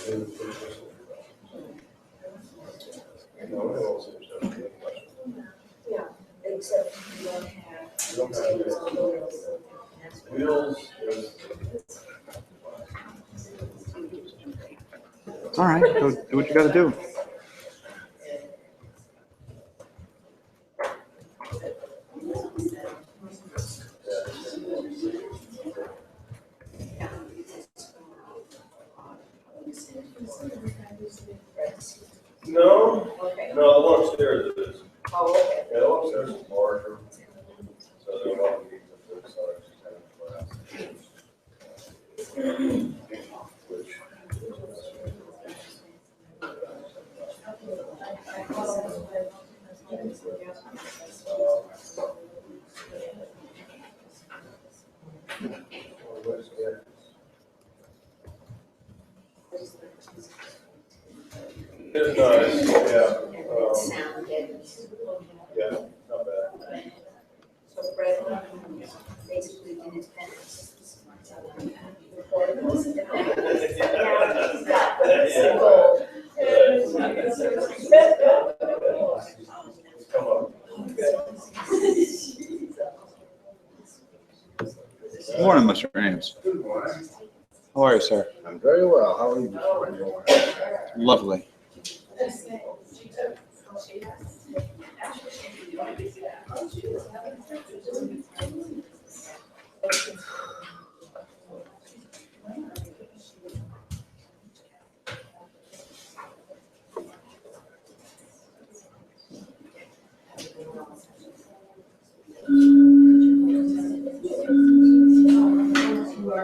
Yeah, except you don't have wheels. All right, go do what you got to do. No, no, the one upstairs is. Oh, okay. Yeah, the one upstairs is larger. So they're about to be the big size. Which. It's nice, yeah. Yeah, not bad. So Fred, basically independence. Come on. Good morning, Mr. Ames. Good morning. How are you, sir? I'm very well. How are you this morning? Lovely.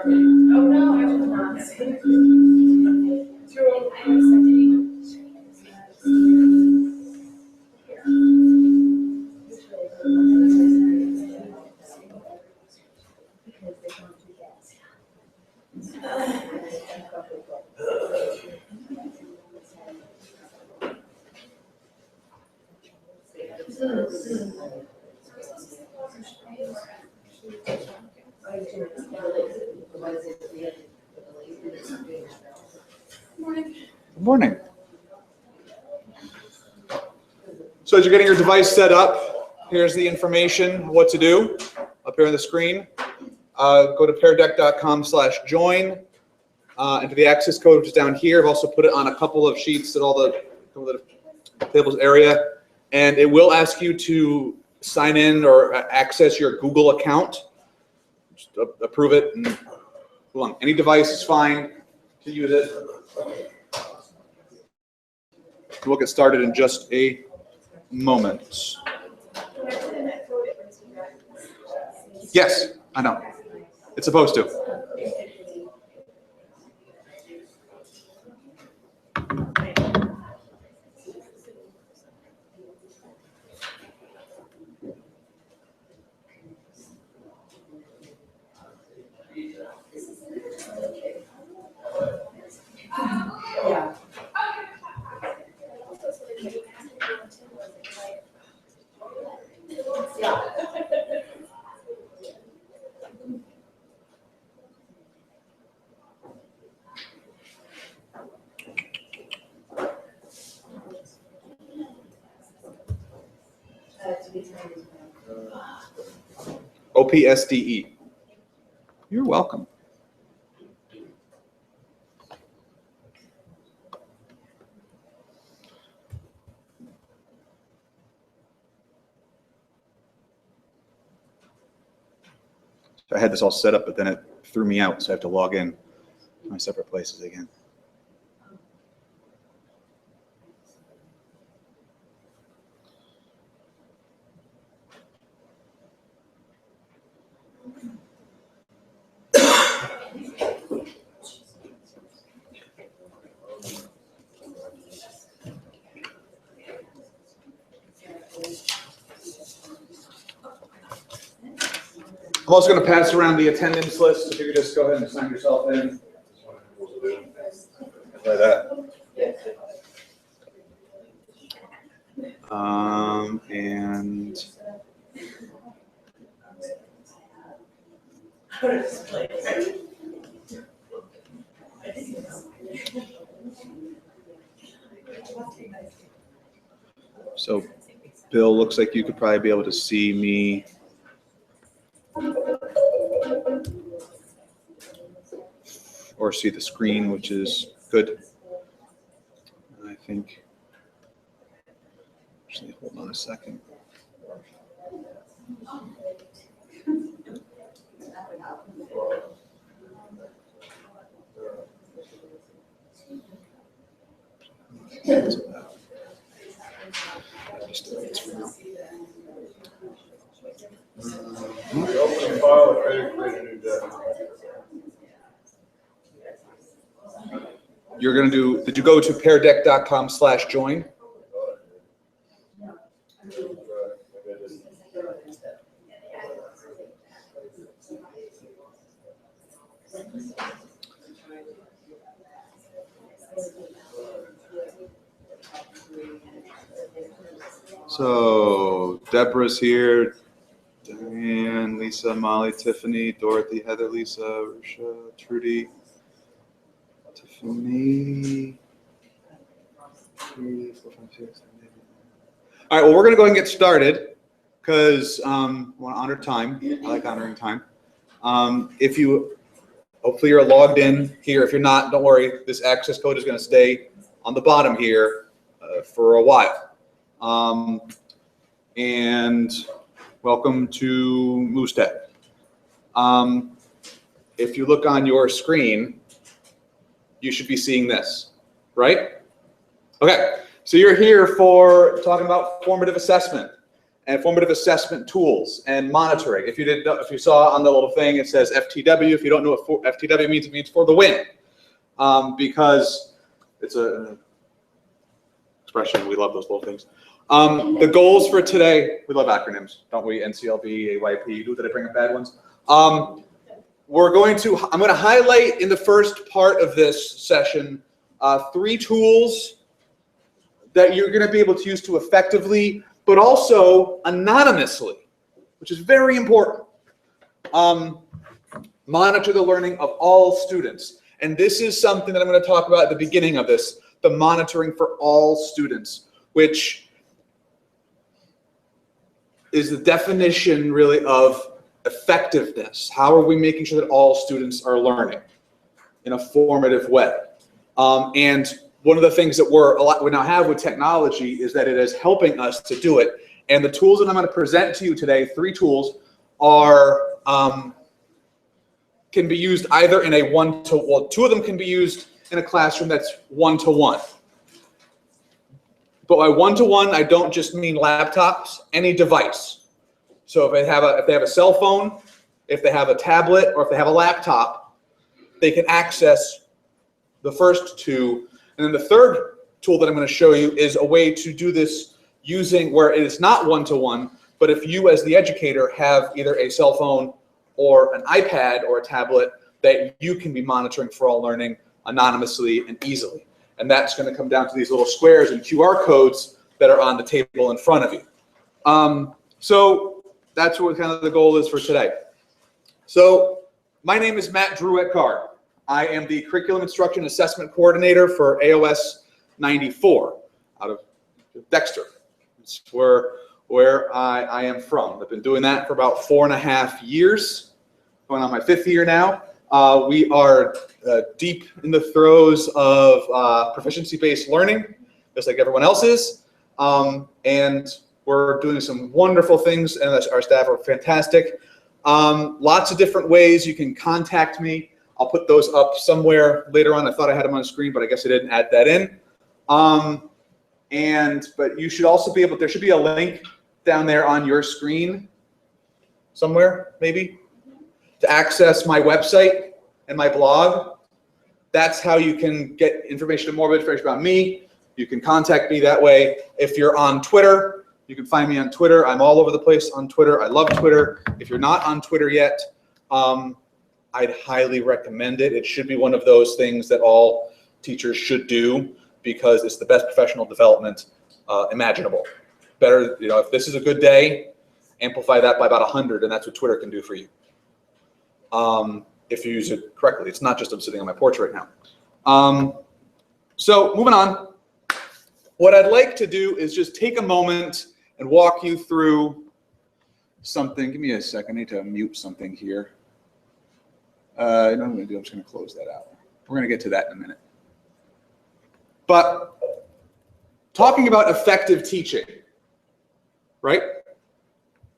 Oh, no, I was not. Good morning. So as you're getting your device set up, here's the information, what to do, up here on the screen. Go to peardeck.com/join. Enter the access code, which is down here. I've also put it on a couple of sheets at all the tables area. And it will ask you to sign in or access your Google account. Just approve it. And hold on. Any device is fine to use it. We'll get started in just a moment. Yes, I know. It's supposed to. Yeah. OPSDE. You're welcome. I had this all set up, but then it threw me out, so I have to log in my separate places again. I'm also going to pass around the attendance list, if you could just go ahead and sign yourself in. Like that. And Bill, looks like you could probably be able to see me. Or see the screen, which is good. I think. Actually, hold on a second. Open the file and create a new document. You're going to do, did you go to peardeck.com/join? So Deborah's here, Diane, Lisa, Molly, Tiffany, Dorothy, Heather, Lisa, Risha, Trudy, Tiffany. 3, 4, 5, 6, 7, 8. All right, well, we're going to go ahead and get started because I want to honor time. I like honoring time. If you, hopefully you're logged in here. If you're not, don't worry. This access code is going to stay on the bottom here for a while. And welcome to Moose Tech. If you look on your screen, you should be seeing this, right? Okay, so you're here for talking about formative assessment and formative assessment tools and monitoring. If you didn't know, if you saw on the little thing, it says FTW. If you don't know what FTW means, it means for the win, because it's a expression. We love those little things. The goals for today, we love acronyms, don't we? NCLB, AYP, did I bring up bad ones? I'm going to highlight in the first part of this session 3 tools that you're going to be able to use to effectively, but also anonymously, which is very important, monitor the learning of all students. And this is something that I'm going to talk about at the beginning of this, the monitoring for all students, which is the definition really of effectiveness. How are we making sure that all students are learning in a formative way? And one of the things that we now have with technology is that it is helping us to do it. And the tools that I'm going to present to you today, 3 tools, are can be used either in a 1-to-1. Well, 2 of them can be used in a classroom that's 1-to-1. But by 1-to-1, I don't just mean laptops, any device. So if they have a cell phone, if they have a tablet, or if they have a laptop, they can access the first 2. And then the third tool that I'm going to show you is a way to do this using where it is not 1-to-1, but if you as the educator have either a cell phone or an iPad or a tablet that you can be monitoring for all learning anonymously and easily. And that's going to come down to these little squares and QR codes that are on the table in front of you. So that's what kind of the goal is for today. So my name is Matt Drewette-Card. I am the Curriculum Instruction Assessment Coordinator for AOS 94 out of Dexter. It's where I am from. I've been doing that for about 4.5 years, going on my 5th year now. We are deep in the throes of proficiency-based learning, just like everyone else is. And we're doing some wonderful things, and our staff are fantastic. Lots of different ways you can contact me. I'll put those up somewhere later on. I thought I had them on the screen, but I guess I didn't add that in. But you should also be able, there should be a link down there on your screen somewhere, maybe, to access my website and my blog. That's how you can get information, more information about me. You can contact me that way. If you're on Twitter, you can find me on Twitter. I'm all over the place on Twitter. I love Twitter. If you're not on Twitter yet, I'd highly recommend it. It should be one of those things that all teachers should do because it's the best professional development imaginable. Better, you know, if this is a good day, amplify that by about 100, and that's what Twitter can do for you. If you use it correctly. It's not just I'm sitting on my porch right now. So moving on, what I'd like to do is just take a moment and walk you through something. Give me a second. I need to mute something here. You know what I'm going to do? I'm just going to close that out. We're going to get to that in a minute. But talking about effective teaching, right?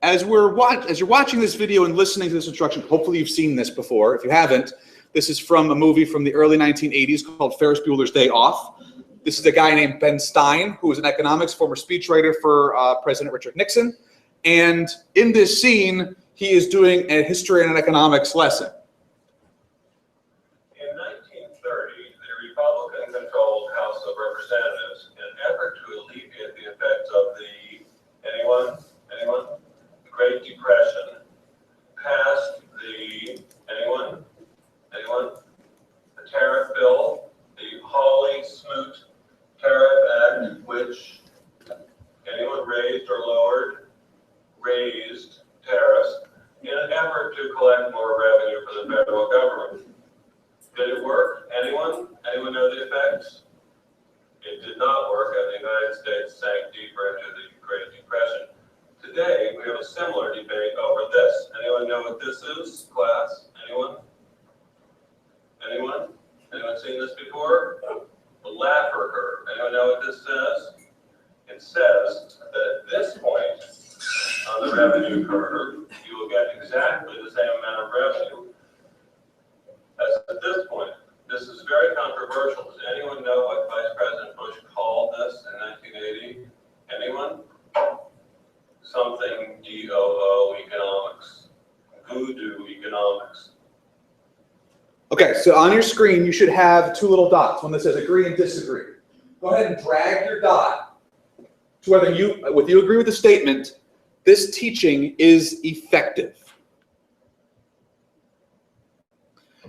As you're watching this video and listening to this instruction, hopefully you've seen this before. If you haven't, this is from a movie from the early 1980s called Ferris Buellers Day Off. This is a guy named Ben Stein, who was an economics, former speechwriter for President Richard Nixon. And in this scene, he is doing a history and an economics lesson. In 1930, the Republican-controlled House of Representatives, in an effort to alleviate the effects of the, anyone? The Great Depression, passed the, anyone? The tariff bill, the Hawley-Smoot Tariff Act, which anyone raised tariffs in an effort to collect more revenue for the federal government. Did it work? Anyone? Anyone know the effects? It did not work, and the United States sank deeper into the Great Depression. Today, we have a similar debate over this. Anyone know what this is, class? Anyone? Anyone? Anyone seen this before? The Laffer curve. Anyone know what this says? It says that at this point on the revenue curve, you will get exactly the same amount of revenue as at this point. This is very controversial. Does anyone know what Vice President Bush called this in 1980? Anyone? Something DOO economics, voodoo economics. Okay, so on your screen, you should have two little dots, one that says agree and disagree. Go ahead and drag your dot to whether you agree with the statement, this teaching is effective.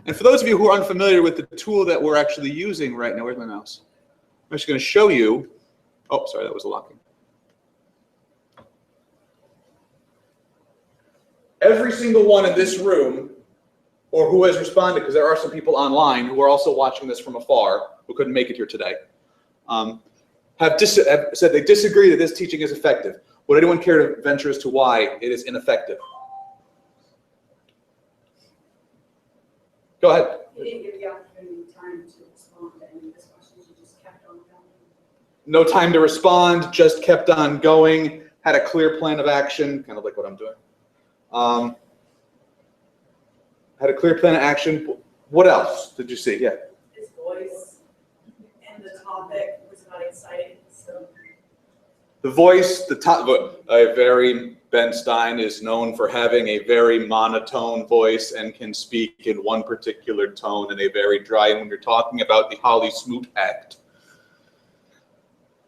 And for those of you who are unfamiliar with the tool that we're actually using right now, where's my mouse? I'm just going to show you. Oh, sorry, that was a locking. Every single one in this room, or who has responded, because there are some people online who are also watching this from afar, who couldn't make it here today, have said they disagree that this teaching is effective. Would anyone care to venture as to why it is ineffective? Go ahead. You didn't give the opportunity time to respond to any of his questions, you just kept on going. No time to respond, just kept on going, had a clear plan of action, kind of like what I'm doing. Had a clear plan of action. What else did you see? Yeah. His voice and the topic was not exciting, so. The voice, Ben Stein is known for having a very monotone voice and can speak in one particular tone and a very dry, and when you're talking about the Hawley-Smoot Act,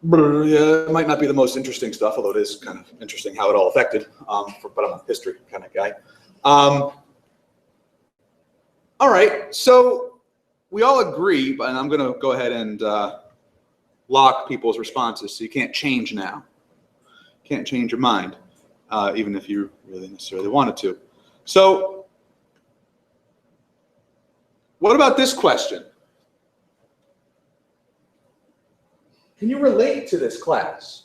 yeah, it might not be the most interesting stuff, although it is kind of interesting how it all affected, but I'm a history kind of guy. All right, so we all agree, and I'm going to go ahead and lock people's responses, so you can't change now. Can't change your mind, even if you really necessarily wanted to. So what about this question? Can you relate to this class?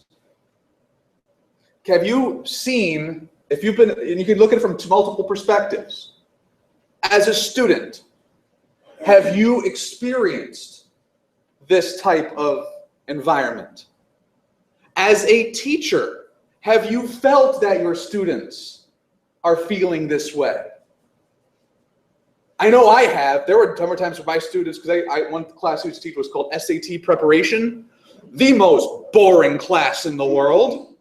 Have you seen, if you've been, and you can look at it from multiple perspectives. As a student, have you experienced this type of environment? As a teacher, have you felt that your students are feeling this way? I know I have. There were times for my students, because one class I used to teach was called SAT preparation, the most boring class in the world.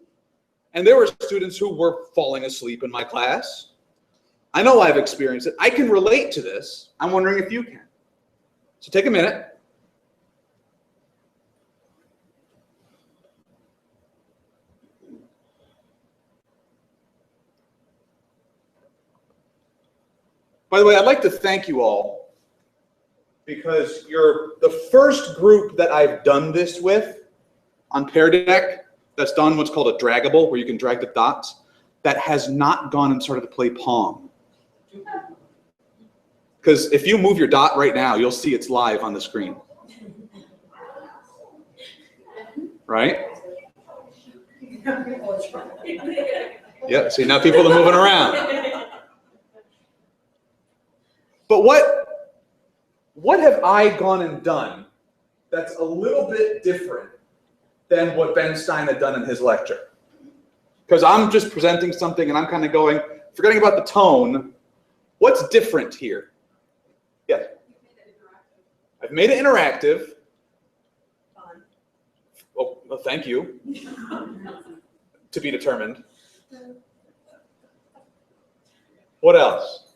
And there were students who were falling asleep in my class. I know I've experienced it. I can relate to this. I'm wondering if you can. So take a minute. By the way, I'd like to thank you all because you're the first group that I've done this with on Pear Deck that's done what's called a draggable, where you can drag the dots, that has not gone and started to play Pong. Because if you move your dot right now, you'll see it's live on the screen. Yeah, see, now people are moving around. But what have I gone and done that's a little bit different than what Ben Stein had done in his lecture? Because I'm just presenting something and I'm kind of going, forgetting about the tone, what's different here? Yes. I've made it interactive. Oh, well, thank you. To be determined. What else?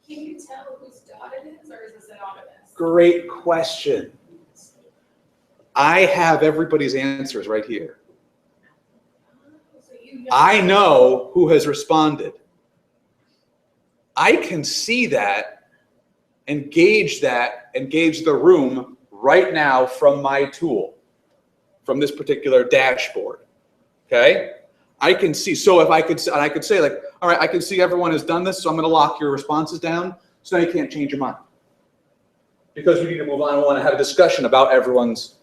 Can you tell whose dot it is, or is this anonymous? Great question. I have everybody's answers right here. So you know. I know who has responded. I can see that and gauge the room right now from my tool, from this particular dashboard. Okay? I can see, so if I could say like, all right, I can see everyone has done this, so I'm going to lock your responses down, so now you can't change your mind. Because we need to move on, we want to have a discussion about everyone's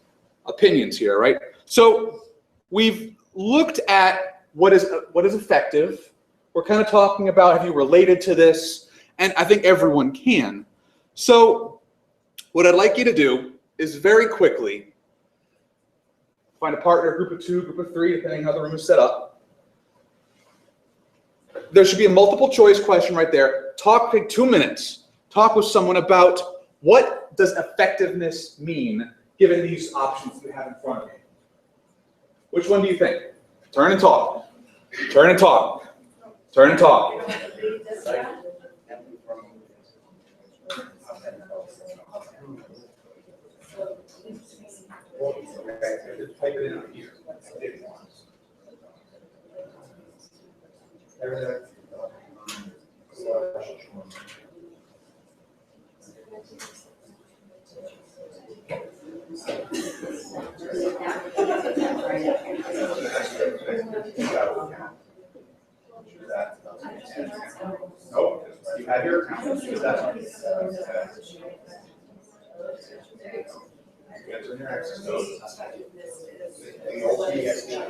opinions here, right? So we've looked at what is effective. We're kind of talking about, have you related to this? And I think everyone can. So what I'd like you to do is very quickly find a partner, group of 2, group of 3, depending how the room is set up. There should be a multiple choice question right there. Take 2 minutes. Talk with someone about what does effectiveness mean given these options you have in front of you. Which one do you think? Turn and talk. Turn and talk. Turn and talk. Type it in here. Nope, you have your account.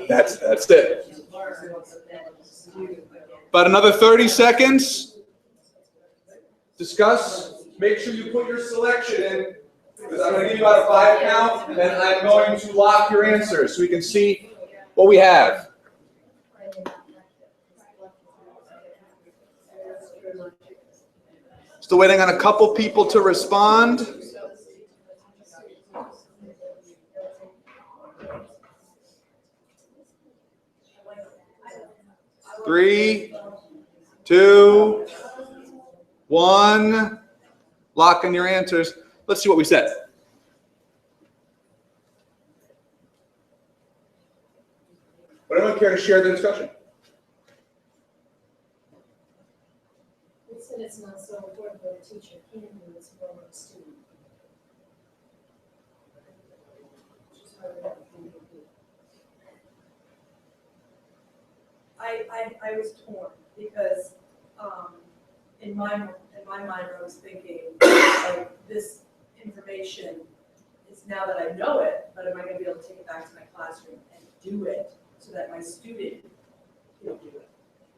That's it. About another 30 seconds. Discuss. Make sure you put your selection in, because I'm going to give you about a 5 count, and then I'm going to lock your answers so we can see what we have. Still waiting on a couple people to respond. Three, 2, 1. Lock in your answers. Let's see what we said. Would anyone care to share the discussion? We said it's not so important what a teacher can do, it's more what a student. I was torn because in my mind I was thinking like this information is now that I know it, but am I going to be able to take it back to my classroom and do it so that my student can do it?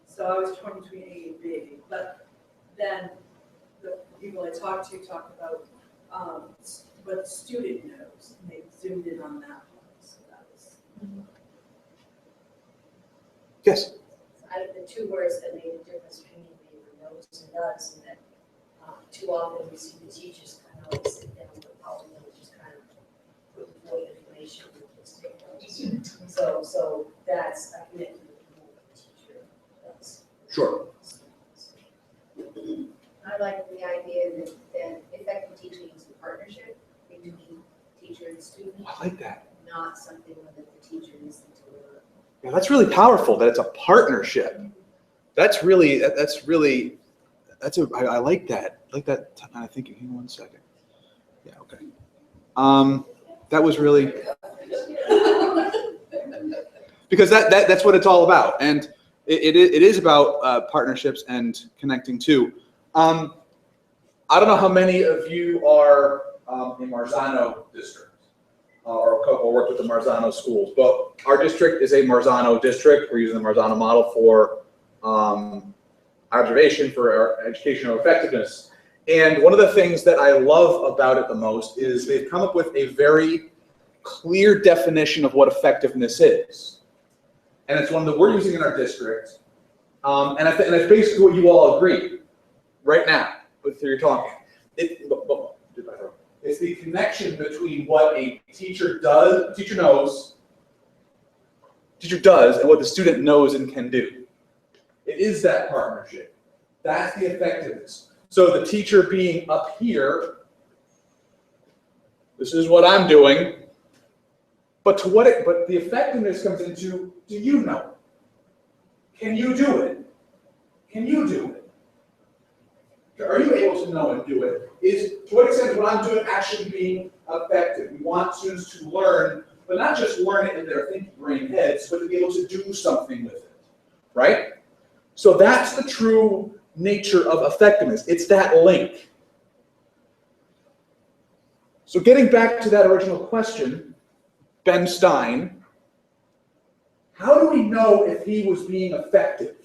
So I was torn between A and B, but then the people I talked to talked about what the student knows, and they zoomed in on that one. So that was. Yes. Out of the 2 words that made a difference between me were knows and does, and that too often we see the teachers kind of like sit down with the problem and just kind of put forth information and just take notes. So that's a commitment that the teacher does. Sure. I like the idea that effective teaching is a partnership between teacher and student, I like that. not something that the teacher needs to learn. Yeah, that's really powerful that it's a partnership. I like that. I like that. I'm thinking, hang on one second. Yeah, okay. That was really, because that's what it's all about. And it is about partnerships and connecting too. I don't know how many of you are in Marzano district. or worked with the Marzano schools. But our district is a Marzano district. We're using the Marzano model for observation for our educational effectiveness. And one of the things that I love about it the most is they've come up with a very clear definition of what effectiveness is. And it's one that we're using in our district. And it's basically what you all agree right now with your talking. It's the connection between what a teacher does, teacher does, and what the student knows and can do. It is that partnership. That's the effectiveness. So the teacher being up here, this is what I'm doing, but but the effectiveness comes into, do you know? Can you do it? Can you do it? Are you able to know and do it? Is, to what extent is what I'm doing actually being effective? We want students to learn, but not just learn it in their thinking brain heads, but to be able to do something with it, right? So that's the true nature of effectiveness. It's that link. So getting back to that original question, Ben Stein, how do we know if he was being effective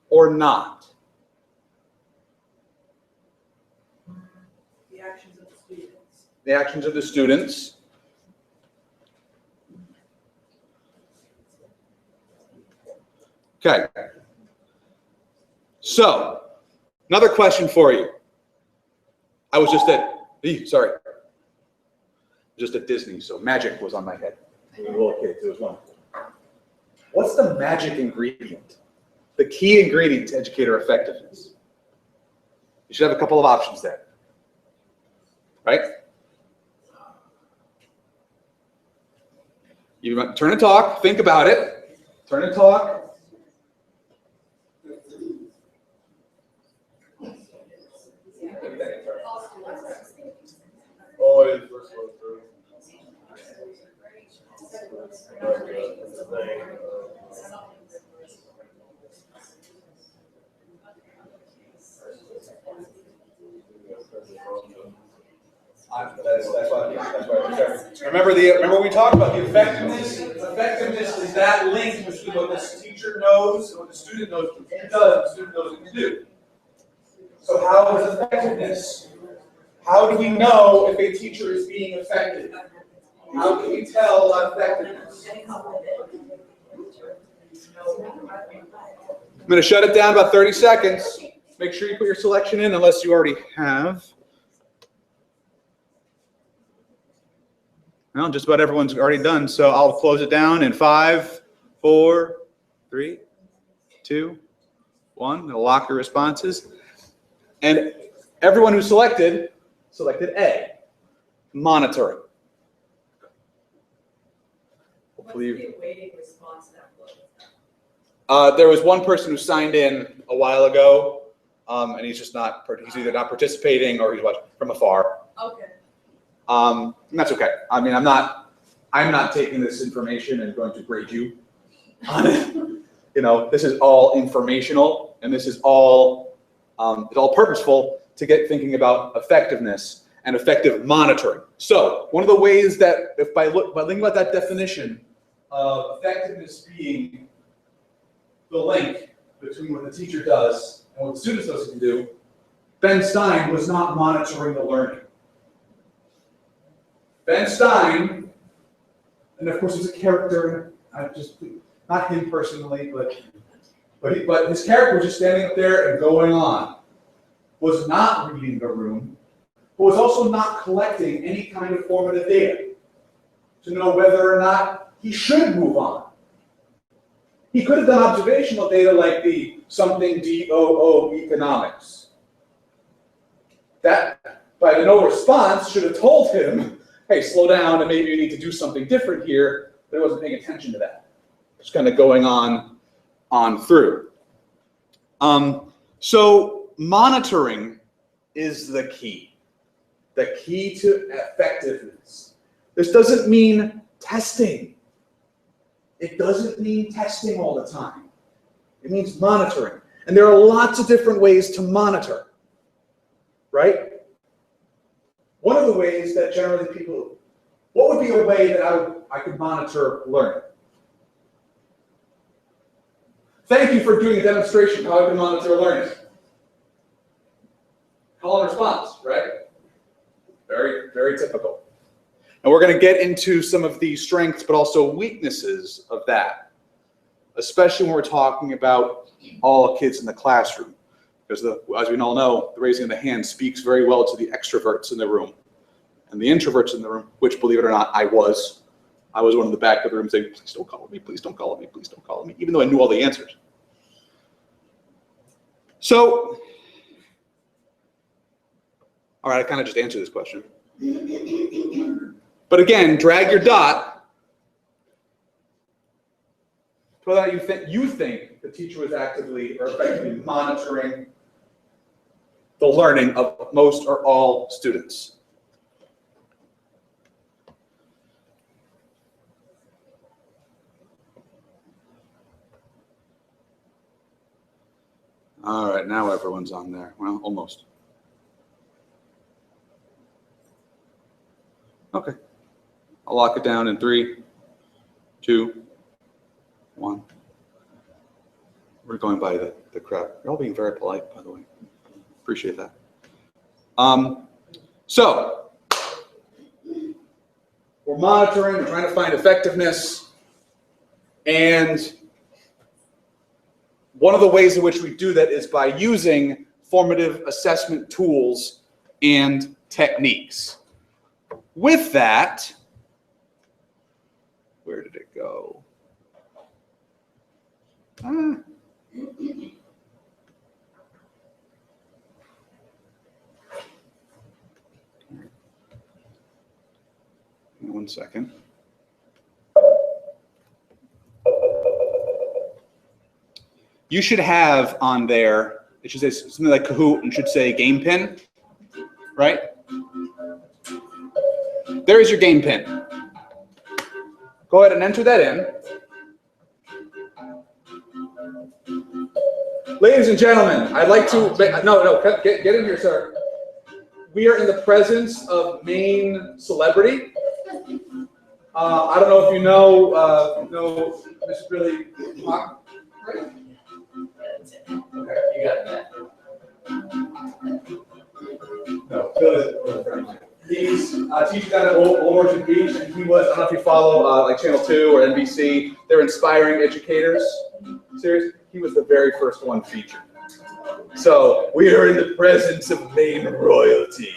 or not? The actions of the students. The actions of the students. Okay. So, another question for you. I was just at Disney, so magic was on my head. When we were little kids, it was wonderful. What's the magic ingredient? The key ingredient to educator effectiveness? You should have a couple of options there. Right? You turn and talk, think about it. Turn and talk. Oh, it is first one through. That's why. Remember we talked about the effectiveness. Effectiveness is that link between what the teacher knows and what the student knows and does, the student knows and can do. So how is effectiveness? How do we know if a teacher is being effective? How can we tell effectiveness? I'm going to shut it down about 30 seconds. Make sure you put your selection in unless you already have. Well, just about everyone's already done, so I'll close it down in 5, 4, 3, 2, 1. It'll lock your responses. And everyone who selected A, monitoring. Hopefully What's the awaiting response that there was one person who signed in a while ago, and he's just he's either not participating or he's watching from afar. Okay. And that's okay. I mean, I'm not taking this information and going to grade you on it. You know, this is all informational, and this is all it's all purposeful to get thinking about effectiveness and effective monitoring. So one of the ways that, by thinking about that definition of effectiveness being the link between what the teacher does and what the students knows can do, Ben Stein was not monitoring the learning. Ben Stein, and of course he's a character, not him personally, but his character was just standing up there and going on, was not reading the room, but was also not collecting any kind of formative data to know whether or not he should move on. He could have done observational data like the something DOO economics. That, by the no response, should have told him, hey, slow down, and maybe you need to do something different here, but he wasn't paying attention to that. Just kind of going on through. So monitoring is the key to effectiveness. This doesn't mean testing. It doesn't mean testing all the time. It means monitoring. And there are lots of different ways to monitor, right? One of the ways that generally people What would be a way that I could monitor learning? Thank you for doing a demonstration of how I can monitor learning. Call and response, right? Very, very typical. And we're going to get into some of the strengths, but also weaknesses of that, especially when we're talking about all kids in the classroom. Because as we all know, the raising of the hand speaks very well to the extroverts in the room. And the introverts in the room, which, believe it or not, I was one in the back of the room saying, please don't call me, please don't call me, please don't call me, even though I knew all the answers. So, all right, I kind of just answered this question. But again, drag your dot so that you think the teacher was actively or effectively monitoring the learning of most or all students. All right, now everyone's on there. Well, almost. Okay. I'll lock it down in 3, 2, 1. We're going by the crowd. You're all being very polite, by the way. Appreciate that. So, we're monitoring, we're trying to find effectiveness, and one of the ways in which we do that is by using formative assessment tools and techniques. With that, where did it go? One second. You should have on there, it should say something like Kahoot and should say game pin, right? There is your game pin. Go ahead and enter that in. Ladies and gentlemen, I'd like to, get in here, sir. We are in the presence of Maine celebrity. I don't know if you know Miss Billy. Okay, you got that. No, Billy's he's teaches down at Old Orchard Beach, and he was, I don't know if you follow like Channel 2 or NBC, they're inspiring educators series. He was the very first one featured. So we are in the presence of Maine royalty.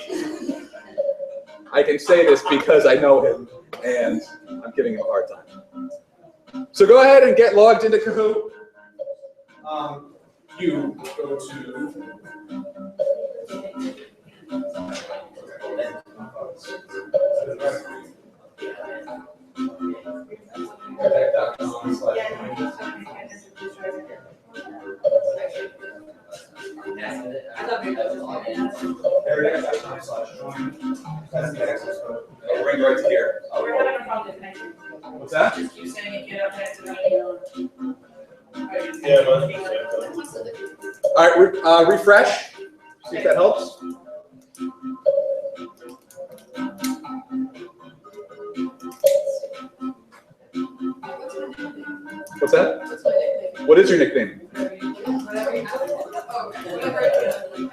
I can say this because I know him, and I'm giving him a hard time. So go ahead and get logged into Kahoot. You go to I'll bring right to here. We're having a problem connecting. What's that? Just keep saying you can't connect to the Yeah, but All right, refresh. See if that helps. What's that? What is your nickname?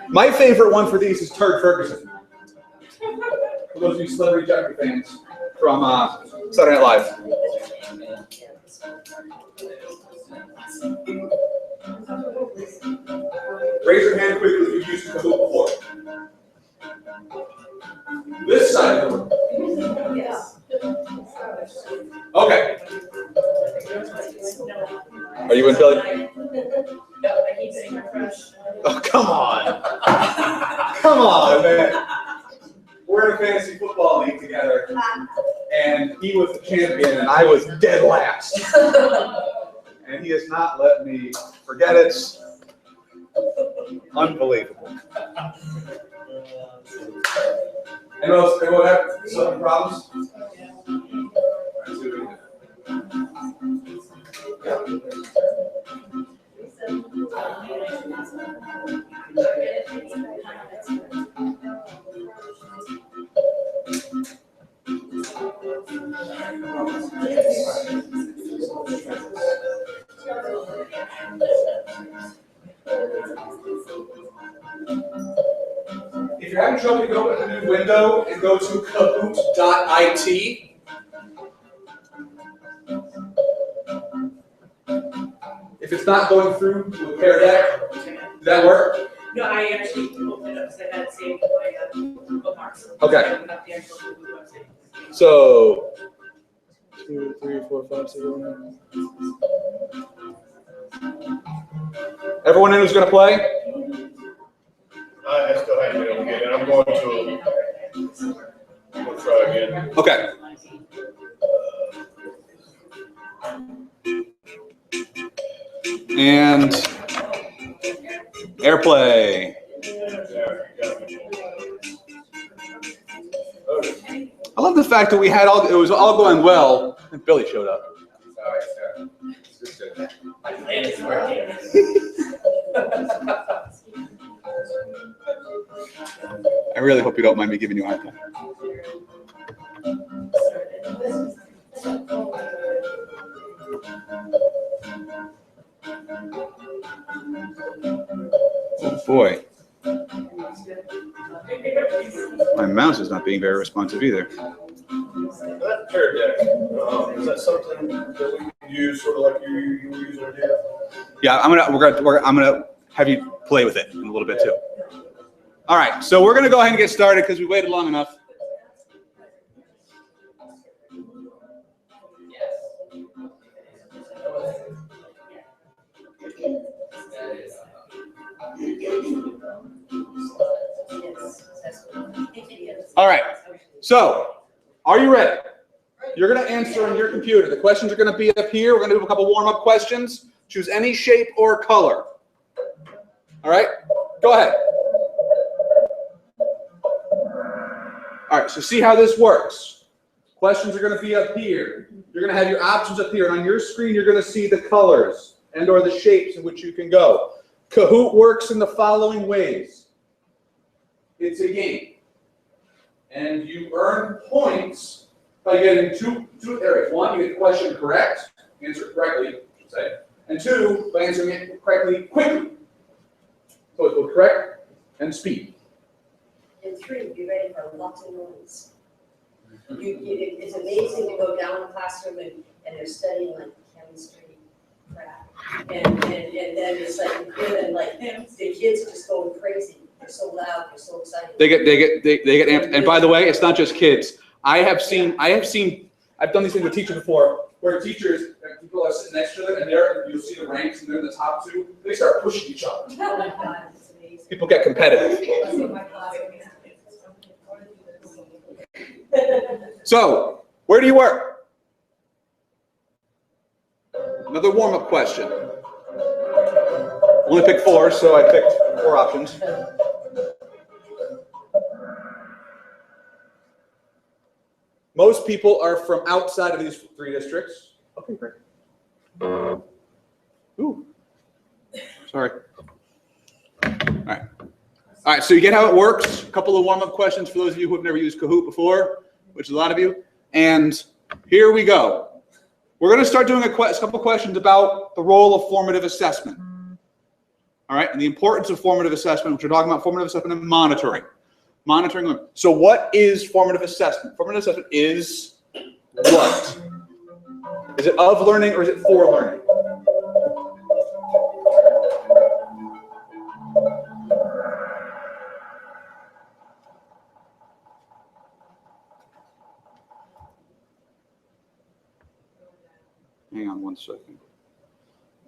My favorite one for these is Turd Ferguson. For those of you Celebrity Jeopardy fans from Saturday Night Live. Raise your hand quickly if you've used Kahoot before. This side of the room. Yes. Okay. Are you in, Billy? Yep, I keep hitting refresh. Oh, come on. Come on, man. We're in a fantasy football league together, and he was the champion, and I was dead last. And he has not let me forget it. Unbelievable. Anyone have some problems? If you're having trouble, you can open a new window and go to kahoot.it. If it's not going through with Pear Deck, does that work? No, I actually opened it up because I had it saved in my bookmarks. Okay. I opened up the actual Google website. So, 2, 3, 4, 5, 6, 7. Everyone in who's going to play? I still haven't been able to get in. I'm going to we'll try again. Okay. And airplay. I love the fact that we had it was all going well, and Billy showed up. My plan is working. I really hope you don't mind me giving you a hard time. Oh boy. My mouse is not being very responsive either. That Pear Deck, is that something that we can use sort of like you were using it? Yeah, I'm gonna have you play with it in a little bit too. All right, so we're gonna go ahead and get started because we waited long enough. All right, so are you ready? You're going to answer on your computer. The questions are going to be up here. We're going to do a couple warm-up questions. Choose any shape or color. All right, go ahead. All right, so see how this works. Questions are going to be up here. You're going to have your options up here. And on your screen, you're going to see the colors and or the shapes in which you can go. Kahoot works in the following ways. It's a game. And you earn points by getting two areas. One, you get the question correct, answer it correctly, I should say. And two, by answering it correctly quickly. So it's both correct and speed. And three, be ready for lots of noise. It's amazing to go down in the classroom and they're studying like chemistry crap. And then it's like, and like the kids are just going crazy. They're so loud, they're so excited. They get amped. And by the way, it's not just kids. I've done these things with teachers before, where teachers, people are sitting next to them, and you'll see the ranks, and they're in the top two. They start pushing each other. Oh my God, it's amazing. People get competitive. So, where do you work? Another warm-up question. Only picked 4, so I picked 4 options. Most people are from outside of these 3 districts. Okay, great. Ooh. Sorry. All right. All right, so you get how it works. A couple of warm-up questions for those of you who have never used Kahoot before, which is a lot of you. And here we go. We're going to start doing a couple questions about the role of formative assessment. All right, and the importance of formative assessment, which we're talking about formative assessment and monitoring. Monitoring. So what is formative assessment? Formative assessment is what? Is it of learning or is it for learning? Hang on one second.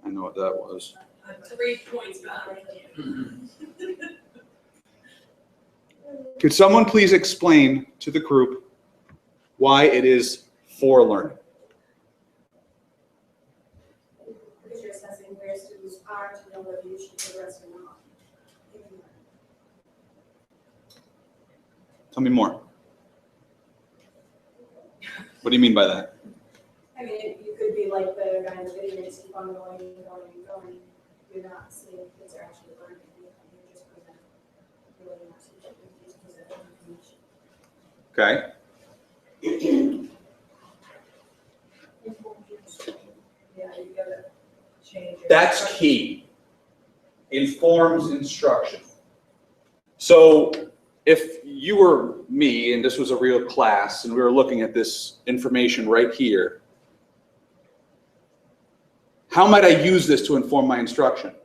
I know what that was. 3 points behind you. Could someone please explain to the group why it is for learning? Because you're assessing where students are to know whether you should progress or not. Tell me more. What do you mean by that? I mean, you could be like the guy in the video, you keep on going and going and going. You're not seeing if kids are actually learning. You're just presenting. You're really not teaching, you're just presenting information. Okay. Yeah, you gotta change it. That's key. informs instruction. So if you were me and this was a real class and we were looking at this information right here, how might I use this to inform my instruction?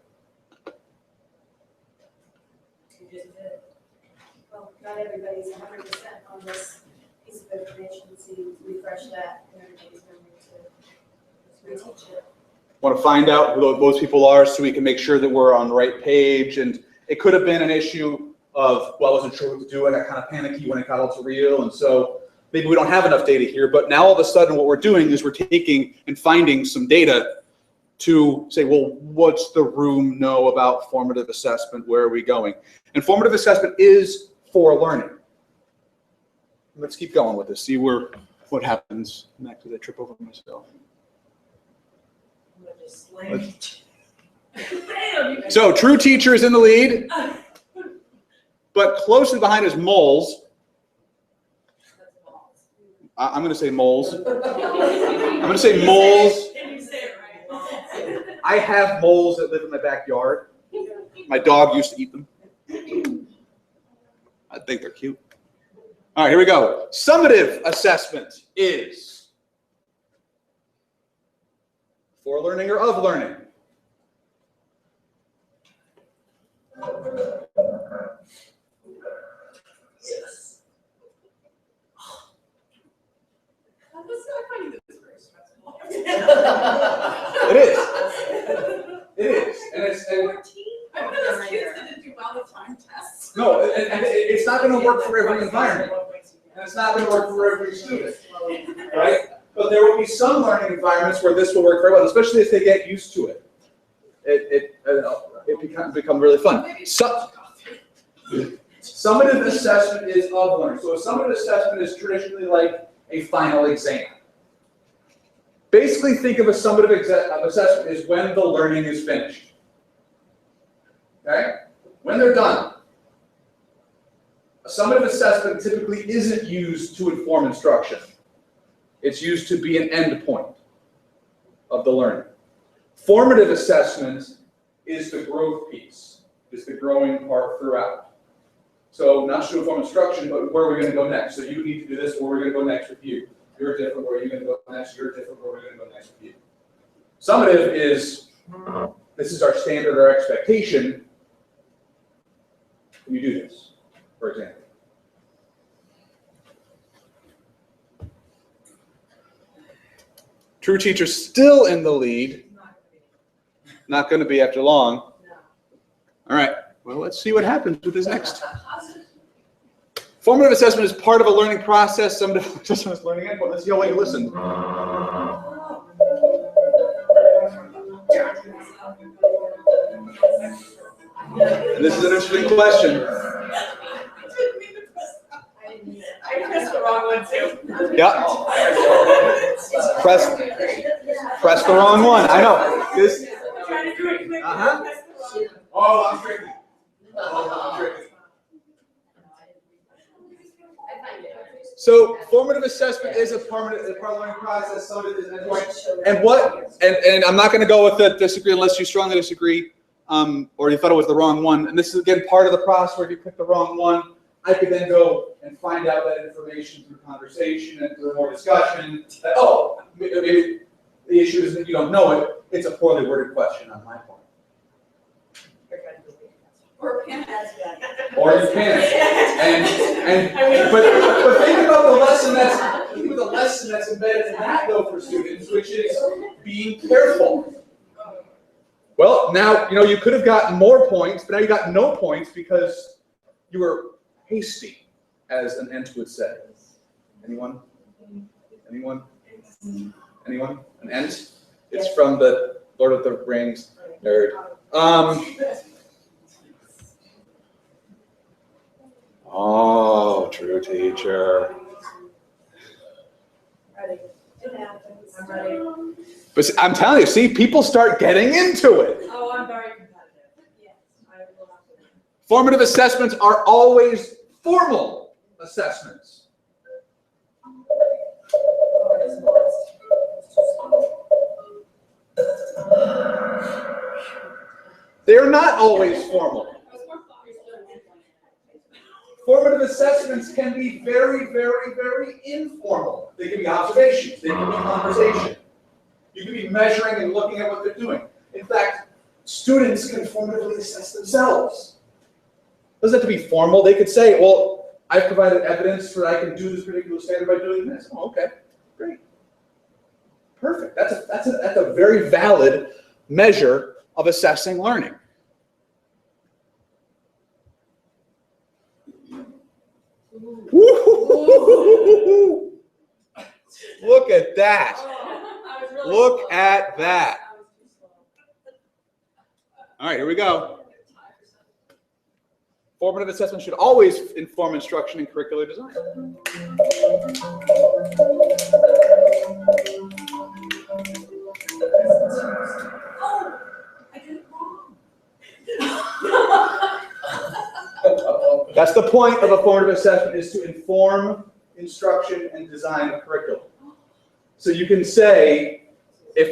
Well, not everybody's 100% on this piece of information, so you refresh that in everybody's memory to reteach it. Want to find out who those people are so we can make sure that we're on the right page. And it could have been an issue of, well, I wasn't sure what to do. I got kind of panicky when it got all too real. And so maybe we don't have enough data here. But now all of a sudden what we're doing is we're taking and finding some data to say, well, what's the room know about formative assessment? Where are we going? And formative assessment is for learning. Let's keep going with this. See what happens next as I trip over myself. So true teacher is in the lead, but closely behind is moles. I'm going to say moles. I'm going to say moles. I have moles that live in my backyard. My dog used to eat them. I think they're cute. All right, here we go. Summative assessment is for learning or of learning. Yes. That's not funny that it's very stressful. It is. It is. And it's, 14? I'm one of those kids that didn't do well with time tests. no, and it's not going to work for every environment. And it's not going to work for every student, right? But there will be some learning environments where this will work very well, especially if they get used to it. It become really fun. Summative assessment is of learning. So a summative assessment is traditionally like a final exam. Basically, think of a summative assessment as when the learning is finished. Okay? When they're done. A summative assessment typically isn't used to inform instruction. It's used to be an end point of the learning. Formative assessment is the growth piece, is the growing part throughout. So not just to inform instruction, but where we're going to go next. So you need to do this, where we're going to go next with you. You're different, where are you going to go next? You're different, where we're going to go next with you. Summative is, this is our standard or expectation. Can you do this, for example? True teacher still in the lead. Not going to be after long. All right. Well, let's see what happens with this next. Formative assessment is part of a learning process. Summative assessment is learning input. Let's see how well you listen. And this is an interesting question. I pressed the wrong one too. Yeah. Press the wrong one. I know. This. I'm trying to do it quickly. Uh-huh. I pressed the wrong one. Oh, I'm tricky. Oh, I'm tricky. So formative assessment is a part of the learning process. Some of it is endpoint. And I'm not going to go with the disagree unless you strongly disagree, or you thought it was the wrong one. And this is again part of the process where if you pick the wrong one, I could then go and find out that information through conversation and through more discussion. That, oh, maybe the issue is that you don't know it. It's a poorly worded question on my part. Or Pam has that. Or you can. But think about the lesson that's embedded in that though for students, which is being careful. Well, now you could have gotten more points, but now you got no points because you were hasty, as an ent would say. Anyone? Anyone? Anyone? An ent? It's from the Lord of the Rings nerd. Oh, true teacher. Ready. It happens. I'm ready. But I'm telling you, see, people start getting into it. Oh, I'm very competitive. Yes, I will have to. Formative assessments are always formal assessments. Oh, it is lost. They're not always formal. Formative assessments can be very, very, very informal. They can be observations. They can be conversation. You can be measuring and looking at what they're doing. In fact, students can formatively assess themselves. It doesn't have to be formal. They could say, well, I've provided evidence that I can do this particular standard by doing this. Oh, okay, great. Perfect. That's a very valid measure of assessing learning. Woo-hoo-hoo-hoo-hoo-hoo. Look at that. Look at that. All right, here we go. Formative assessment should always inform instruction and curricular design. Oh, I did it wrong. That's the point of a formative assessment, is to inform instruction and design of curriculum. So you can say, if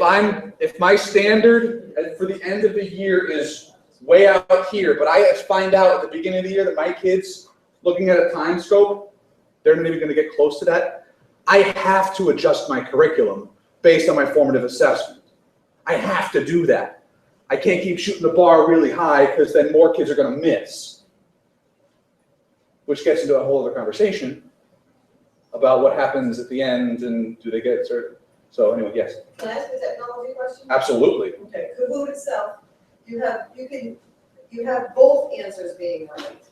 my standard for the end of the year is way out here, but I find out at the beginning of the year that my kids, looking at a time scope, they're not even going to get close to that, I have to adjust my curriculum based on my formative assessment. I have to do that. I can't keep shooting the bar really high because then more kids are going to miss. Which gets into a whole other conversation about what happens at the end and do they get certain. So anyway, yes. Can I ask a technology question? Absolutely. Okay, Kahoot itself, you have both answers being right.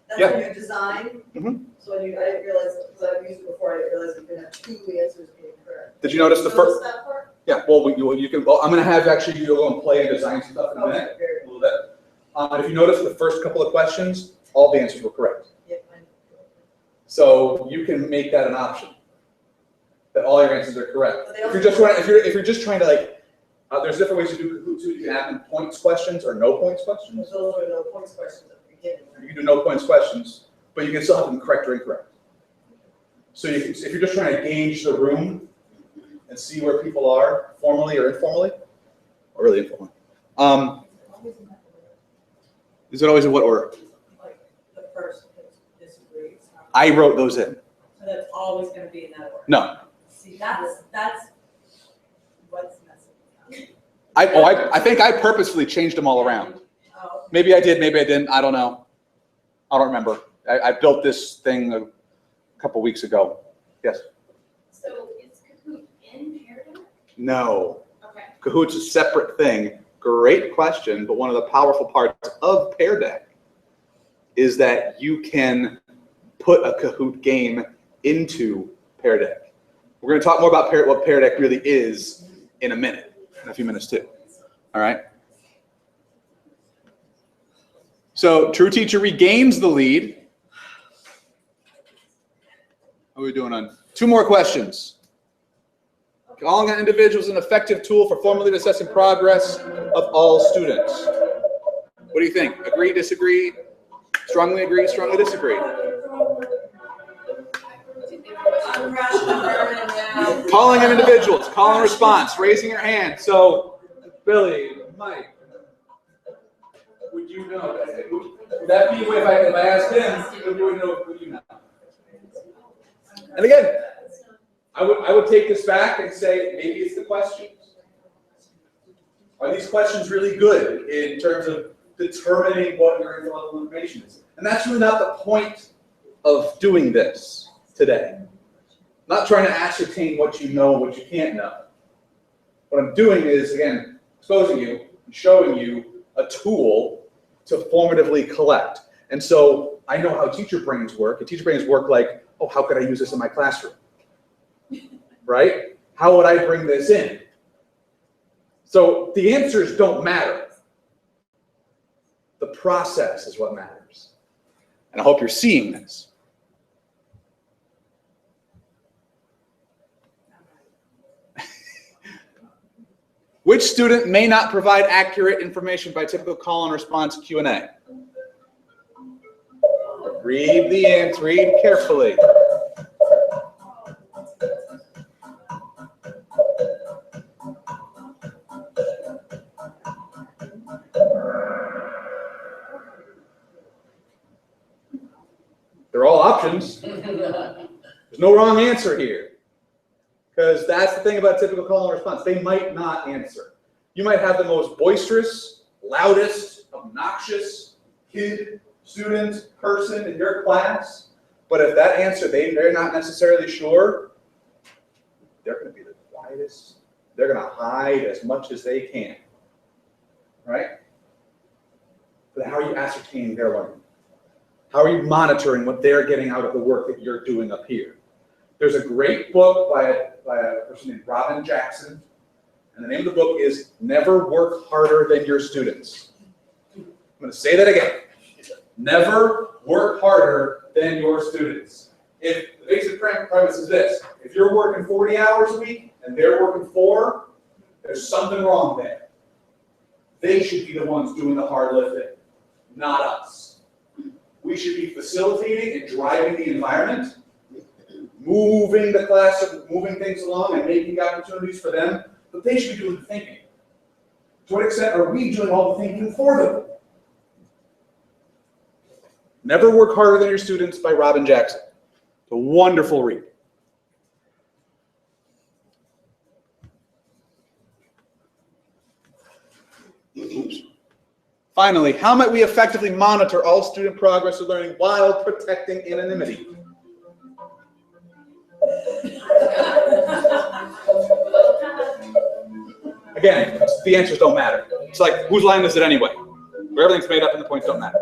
That's when you design. Mhm. So when I didn't realize, because I've used it before, I didn't realize you could have two answers being correct. Did you notice the Notice first? that part? Yeah. Well, you can. Well, I'm going to have actually you go and play and design some stuff in a minute. Okay, very A little bit. If you notice the first couple of questions, all the answers were correct. Yep, I know. So you can make that an option. That all your answers are correct. But they If also- you're just trying to like, there's different ways to do Kahoot too. You can add in points questions or no points questions. Those are no points questions at the beginning. You can do no points questions, but you can still have them correct or incorrect. So you can, if you're just trying to gauge the room and see where people are, formally or informally, or really informally. Is it always in what order? Like the first disagrees. I wrote those in. So that's always going to be in that order. No. See, that's what's messing up. I think I purposefully changed them all around. Oh, Maybe I did, maybe I didn't. I don't know. I don't remember. I built this thing a couple weeks ago. Yes. So is Kahoot in Pear? No. Okay. Kahoot's a separate thing. Great question, but one of the powerful parts of Pear Deck is that you can put a Kahoot game into Pear Deck. We're going to talk more about what Pear Deck really is in a minute, in a few minutes too. All right. So True Teacher regains the lead. How are we doing on 2 more questions? Calling on individuals is an effective tool for formally assessing progress of all students. What do you think? Agree, disagree? Strongly agree, strongly disagree? I'm crashing and burning now. Calling on individuals, call and response, raising your hand. So, Billy, Mike, would you know? Would that be if I asked him, would you know? Would you know? And again, I would take this back and say maybe it's the questions. Are these questions really good in terms of determining what your intellectual information is? And that's really not the point of doing this today. I'm not trying to ascertain what you know and what you can't know. What I'm doing is, again, exposing you and showing you a tool to formatively collect. And so I know how teacher brains work. And teacher brains work like, oh, how could I use this in my classroom? Right? How would I bring this in? So the answers don't matter. The process is what matters. And I hope you're seeing this. Which student may not provide accurate information by typical call and response Q&A? Read the answer, read carefully. options. There's no wrong answer here. Because that's the thing about typical call and response. They might not answer. You might have the most boisterous, loudest, obnoxious kid, student, person in your class, but if that answer they're not necessarily sure, they're going to be the quietest. They're going to hide as much as they can, right? But how are you ascertaining their learning? How are you monitoring what they're getting out of the work that you're doing up here? There's a great book by a person named Robin Jackson, and the name of the book is Never Work Harder Than Your Students. I'm going to say that again. Never work harder than your students. If the basic premise is this, if you're working 40 hours a week and they're working 4, there's something wrong there. They should be the ones doing the hard lifting, not us. We should be facilitating and driving the environment, moving the class, moving things along and making opportunities for them, but they should be doing the thinking. To what extent are we doing all the thinking for them? Never Work Harder Than Your Students by Robin Jackson. It's a wonderful read. Oops. Finally, how might we effectively monitor all student progress or learning while protecting anonymity? Again, the answers don't matter. It's like, whose line is it anyway? Where everything's made up and the points don't matter.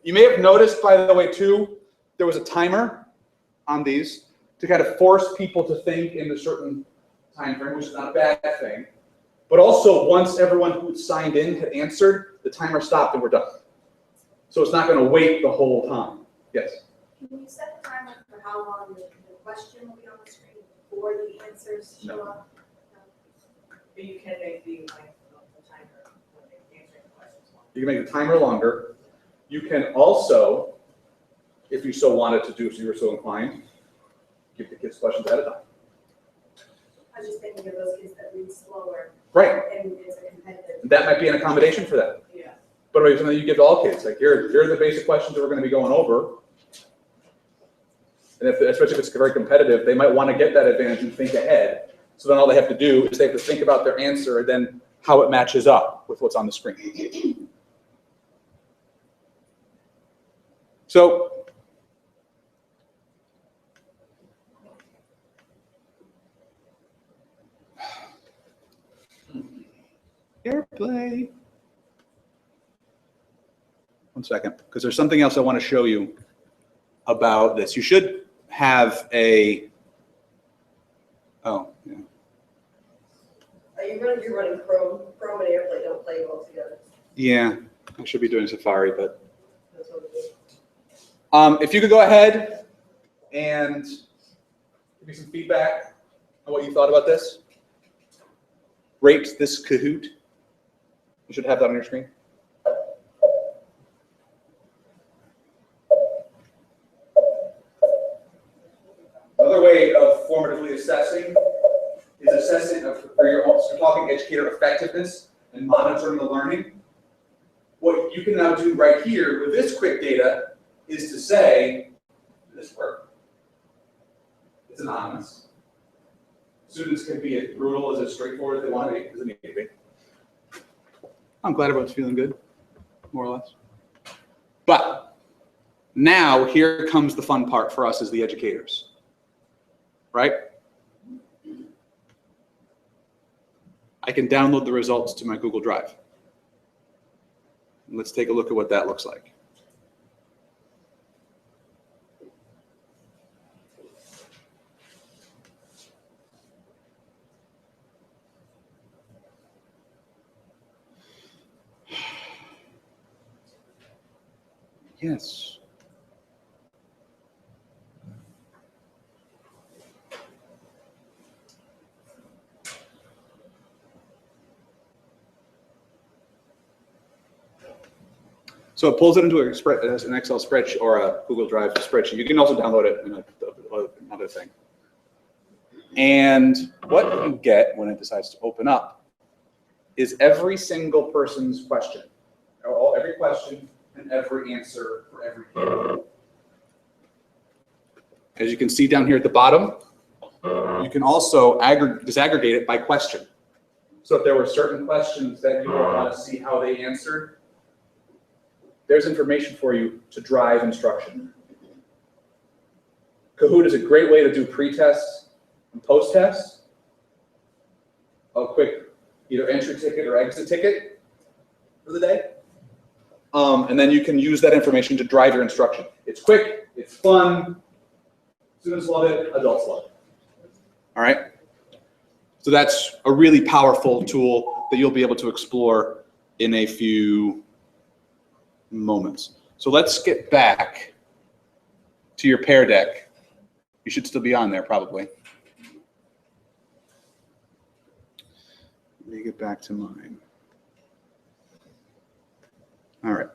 You may have noticed, by the way, too, there was a timer on these to kind of force people to think in a certain time frame, which is not a bad thing. But also, once everyone who signed in had answered, the timer stopped and we're done. So it's not going to wait the whole time. Yes? Can you set the timer for how long the question will be on the screen before the answers show up? But you can make the timer when they're answering the questions. You can make the timer longer. You can also, if you so wanted to do, if you were so inclined, give the kids questions ahead of time. I was just thinking of those kids that read slower. Right. And it's a competitive. That might be an accommodation for them. Yeah. But maybe something you give to all kids, like here are the basic questions that we're going to be going over. And especially if it's very competitive, they might want to get that advantage and think ahead. So then all they have to do is they have to think about their answer and then how it matches up with what's on the screen. So AirPlay. One second, because there's something else I want to show you about this. You should have a, oh, yeah. Are you going to be running Chrome? Chrome and AirPlay don't play well together. Yeah, I should be doing Safari, but. That's what it is. If you could go ahead and give me some feedback on what you thought about this. Rate this Kahoot. You should have that on your screen. Another way of formatively assessing is assessing for your own, so we're talking educator effectiveness and monitoring the learning. What you can now do right here with this quick data is to say, does this work? It's anonymous. Students can be as brutal, as straightforward as they want to be, as they need to be. I'm glad everyone's feeling good, more or less. But now here comes the fun part for us as the educators, right? I can download the results to my Google Drive. And let's take a look at what that looks like. Yes. So it pulls it into an Excel spreadsheet or a Google Drive spreadsheet. You can also download it in another thing. And what you get when it decides to open up is every single person's question. Every question and every answer for every kid. As you can see down here at the bottom, you can also disaggregate it by question. So if there were certain questions that you don't want to see how they answered, there's information for you to drive instruction. Kahoot is a great way to do pre-tests and post-tests. A quick either entry ticket or exit ticket for the day. And then you can use that information to drive your instruction. It's quick, it's fun, students love it, adults love it. All right? So that's a really powerful tool that you'll be able to explore in a few moments. So let's get back to your Pear deck. You should still be on there probably. Let me get back to mine. All right.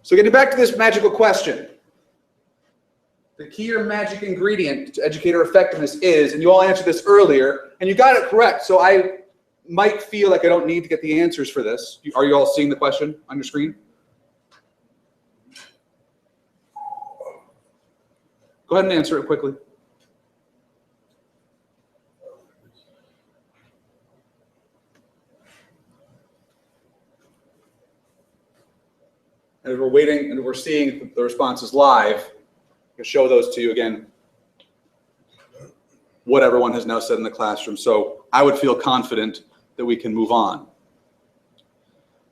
So getting back to this magical question. The key or magic ingredient to educator effectiveness is, and you all answered this earlier, and you got it correct, so I might feel like I don't need to get the answers for this. Are you all seeing the question on your screen? Go ahead and answer it quickly. And if we're waiting and we're seeing the responses live, I can show those to you again, what everyone has now said in the classroom. So I would feel confident that we can move on.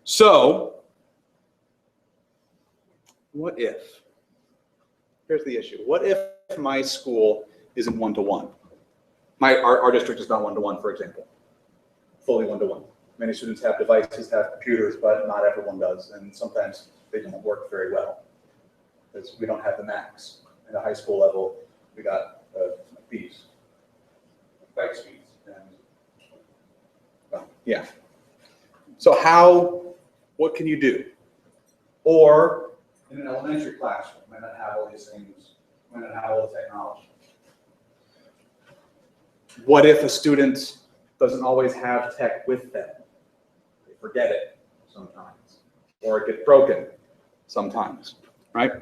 So, what if? Here's the issue. What if my school isn't one-to-one? Our district is not one-to-one, for example. Fully one-to-one. Many students have devices, have computers, but not everyone does. And sometimes they don't work very well because we don't have the Macs. At a high school level, we got these bike speeds. And, well, yeah. So what can you do? Or in an elementary classroom, might not have all these things, might not have all the technology. What if a student doesn't always have tech with them? They forget it sometimes, or it gets broken sometimes, right?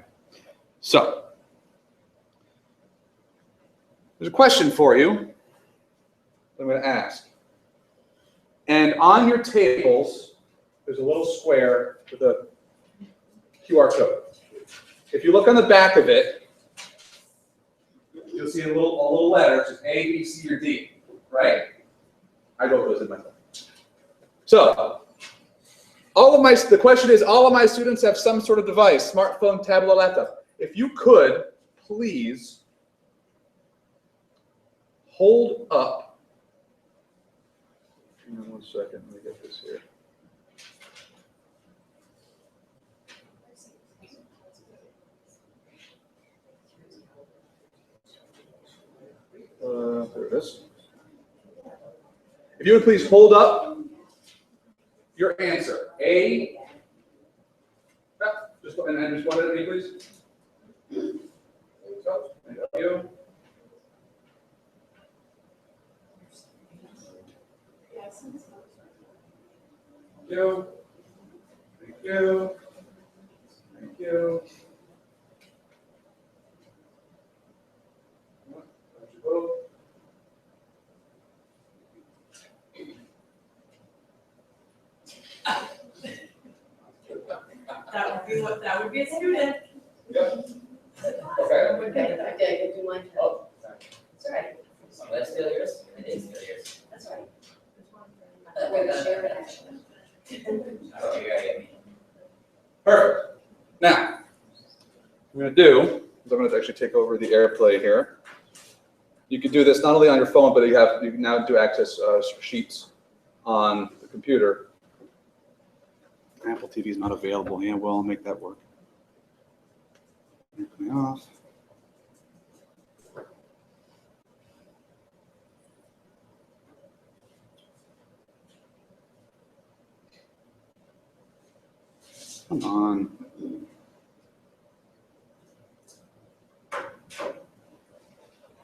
So, there's a question for you I'm going to ask. And on your tables, there's a little square with a QR code. If you look on the back of it, you'll see a little letter, it says A, B, C, or D, right? I wrote those in my phone. So, the question is, all of my students have some sort of device, smartphone, tablet, or laptop. If you could, please hold up. Hang on 1 second, let me get this here. There it is. If you would please hold up your answer. A. Just one at me, please. Thank you. Thank you. Thank you. Thank you. That would be a student. Yep. Okay. Okay, I can do mine. Oh, It's all right. Let's steal yours. I didn't steal yours. That's all right. I thought we were gonna share it actually. Oh, you got it. perfect. Now, what I'm going to do is I'm going to actually take over the AirPlay here. You can do this not only on your phone, but you can now do access sheets on the computer. Apple TV is not available. Yeah, well, I'll make that work. AirPlay off. Come on.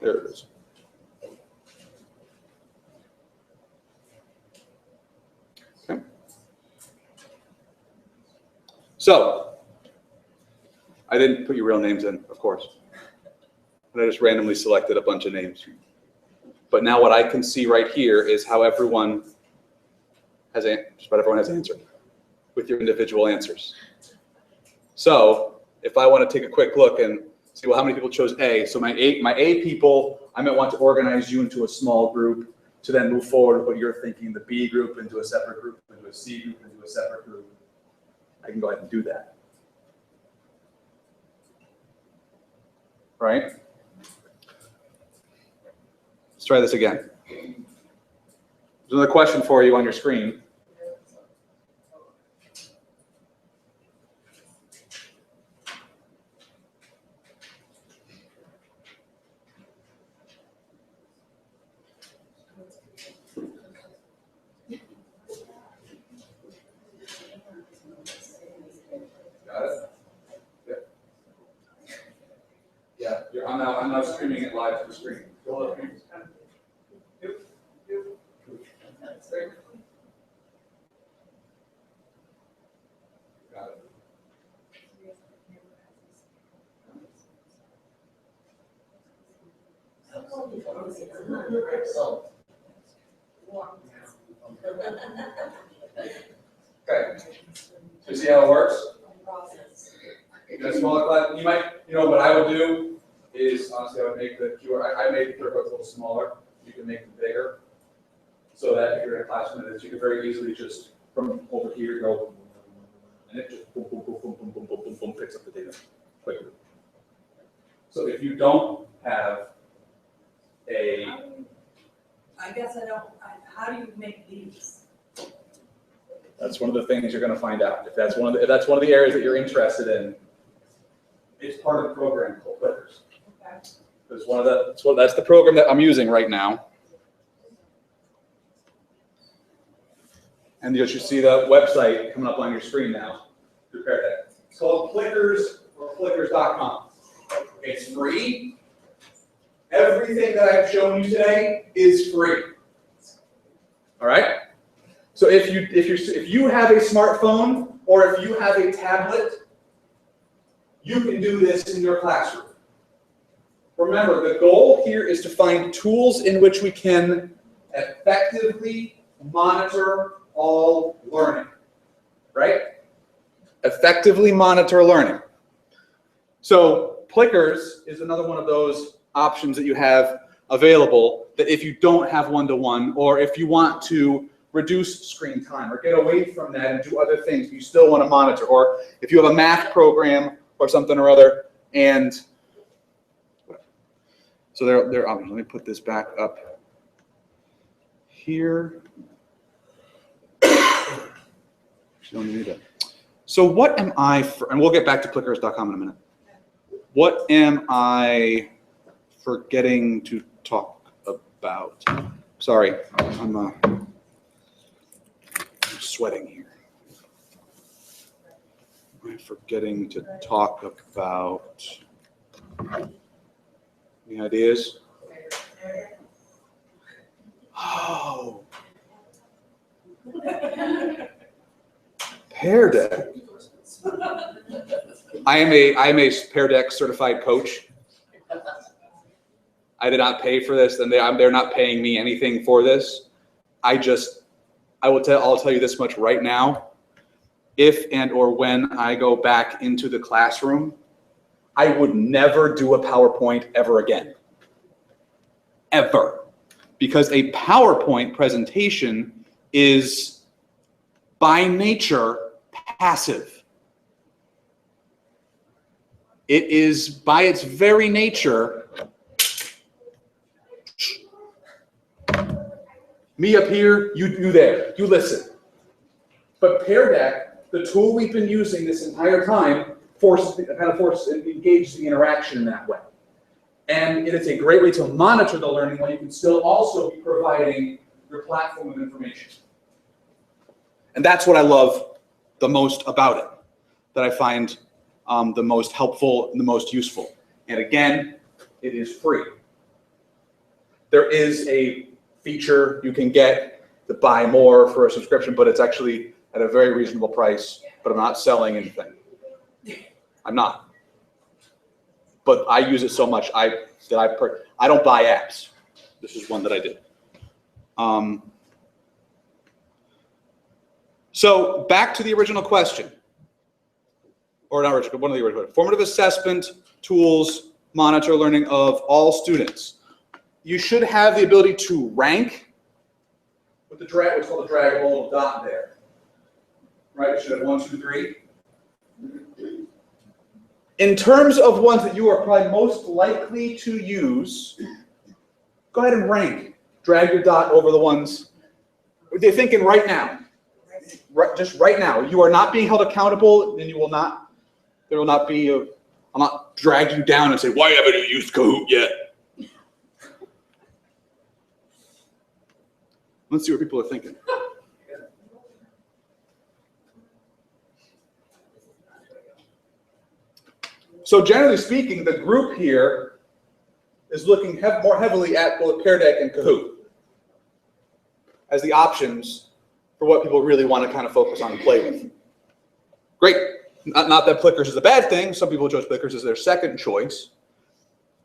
There it is. Okay. So, I didn't put your real names in, of course. But I just randomly selected a bunch of names. But now what I can see right here is how everyone has, just about everyone has answered with your individual answers. So, if I want to take a quick look and see, well, how many people chose A? So my A people, I might want to organize you into a small group to then move forward with what you're thinking, the B group into a separate group, into a C group, into a separate group. I can go ahead and do that. Right? Let's try this again. There's another question for you on your screen. Got it? Yep. Yeah, I'm now streaming it live to the screen. Go ahead. Yep. That's great. Got it. Okay. So you see how it works? In a smaller class, you might, what I would do is, honestly, I would make the QR, I made the QR codes a little smaller. You can make them bigger. So that if you're in a classroom, you can very easily just, from over here, go, and it just boom, boom, boom, boom, boom, boom, boom, boom, boom, picks up the data quickly. So if you don't have I guess I don't, how do you make these? that's one of the things you're going to find out. If that's one of the areas that you're interested in, it's part of the program called Plickers. Okay. Because that's the program that I'm using right now. And you should see the website coming up on your screen now. Prepare that. It's called Plickers or Plickers.com. It's free. Everything that I've shown you today is free. All right. So if you have a smartphone or if you have a tablet, you can do this in your classroom. Remember, the goal here is to find tools in which we can effectively monitor all learning, right? Effectively monitor learning. So Plickers is another one of those options that you have available that if you don't have one-to-one or if you want to reduce screen time or get away from that and do other things you still want to monitor, or if you have a math program or something or other, and so they're let me put this back up here. Don't need it. So what am I for, and we'll get back to Plickers.com in a minute. What am I forgetting to talk about? Sorry, I'm sweating here. I'm forgetting to talk about. Any ideas? Oh. Pear Deck. I am a Pear Deck certified coach. I did not pay for this, and they're not paying me anything for this. I'll tell you this much right now. If and or when I go back into the classroom, I would never do a PowerPoint ever again. Ever. Because a PowerPoint presentation is by nature passive. It is by its very nature, me up here, you there, you listen. But Pear Deck, the tool we've been using this entire time, forces and engages the interaction in that way. And it is a great way to monitor the learning while you can still also be providing your platform of information. And that's what I love the most about it, that I find the most helpful and the most useful. And again, it is free. There is a feature you can get to buy more for a subscription, but it's actually at a very reasonable price, but I'm not selling anything. I'm not. But I use it so much, I don't buy apps. This is one that I did. So back to the original question. Or not original, one of the original. Formative assessment tools monitor learning of all students. You should have the ability to rank with the drag, what's called the draggable dot there. Right, you should have 1, 2, 3. In terms of ones that you are probably most likely to use, go ahead and rank. Drag your dot over the ones. They're thinking right now. Just right now. You are not being held accountable, and you will not, there will not be, I'll not drag you down and say, why haven't you used Kahoot yet? Let's see what people are thinking. So generally speaking, the group here is looking more heavily at both Pear Deck and Kahoot as the options for what people really want to kind of focus on and play with. Great. Not that Plickers is a bad thing. Some people chose Plickers as their second choice.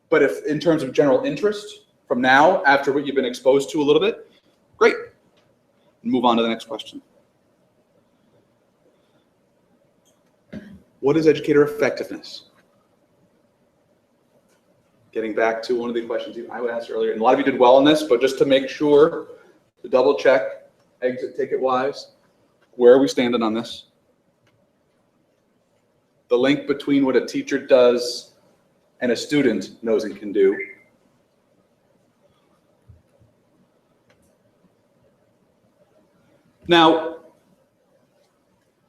But if in terms of general interest from now, after what you've been exposed to a little bit, great. Move on to the next question. What is educator effectiveness? Getting back to one of the questions I asked earlier, and a lot of you did well on this, but just to make sure, to double check, exit ticket wise, where are we standing on this? The link between what a teacher does and a student knows and can do. Now,